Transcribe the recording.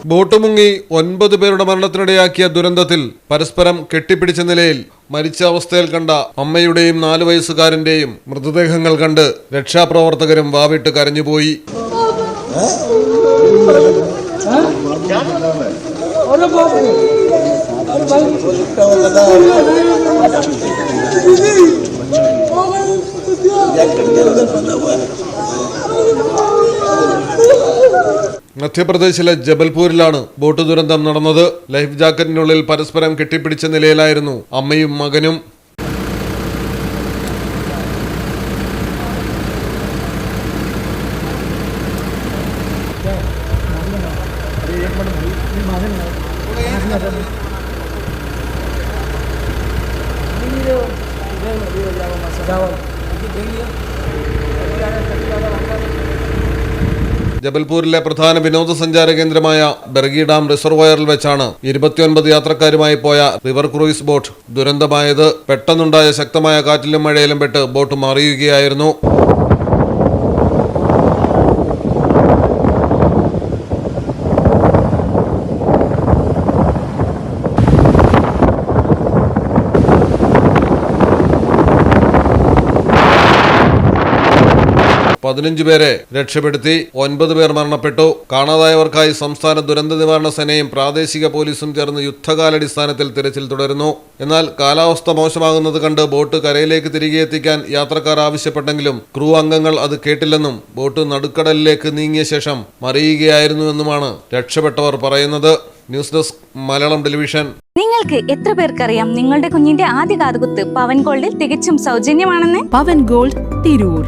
Boat മുങ്ങി 9 പേരുടെ മരണത്തിനിടയാക്കിയ ദുരന്തത്തിൽ പരസ്പരം കെട്ടിപ്പിടിച്ച നിലയിൽ മരിച്ച അവസ്ഥയിൽ കണ്ട അമ്മയുടെയും 4 വയസ്സുകാരന്റെയും മൃതദേഹങ്ങൾ കണ്ട് രക്ഷാപ്രവർത്തകരും വാവിട്ട് കരഞ്ഞുപോയി. മധ്യപ്രദേശിലെ ജബൽപൂരിലാണ് ബോട്ട് ദുരന്തം നടന്നത്. ലൈഫ് ജാക്കറ്റിനുള്ളിൽ പരസ്പരം കെട്ടിപ്പിടിച്ച നിലയിലായിരുന്നു അമ്മയും മകനും. ജബൽപൂരിലെ പ്രധാന വിനോദസഞ്ചാര കേന്ദ്രമായ ബർഗി ഡാം റിസർവോയറിൽ വെച്ചാണ് 29 യാത്രക്കാരുമായി പോയ റിവർ ക്രൂയിസ് ബോട്ട് ദുരന്തമായത്. പെട്ടെന്നുണ്ടായ ശക്തമായ കാറ്റിലും മഴയിലും പെട്ട് ബോട്ട് മറിയുകയായിരുന്നു. പതിനഞ്ച് പേരെ രക്ഷപ്പെടുത്തി, 9 പേർ മരണപ്പെട്ടു. കാണാതായവർക്കായി സംസ്ഥാന ദുരന്ത നിവാരണ സേനയും പ്രാദേശിക പോലീസും ചേർന്ന് യുദ്ധകാലാടിസ്ഥാനത്തിൽ തിരച്ചിൽ തുടരുന്നു. എന്നാൽ കാലാവസ്ഥ മോശമാകുന്നത് കണ്ട് ബോട്ട് കരയിലേക്ക് തിരികെ എത്തിക്കാൻ യാത്രക്കാർ ആവശ്യപ്പെട്ടെങ്കിലും ക്രൂ അംഗങ്ങൾ അത് കേട്ടില്ലെന്നും ബോട്ട് നടുക്കടലിലേക്ക് നീങ്ങിയ ശേഷം മറിയുകയായിരുന്നുവെന്നുമാണ് രക്ഷപ്പെട്ടവർ പറയുന്നത്. News desk Malayalam television. നിങ്ങൾക്ക് എത്ര പേർക്കറിയാം നിങ്ങളുടെ കുഞ്ഞിന്റെ ആദ്യ കാതുകുത്ത് പവൻ ഗോൾഡിൽ തികച്ചും സൗജന്യമാണെന്ന്? പവൻ ഗോൾഡ് തിരൂർ.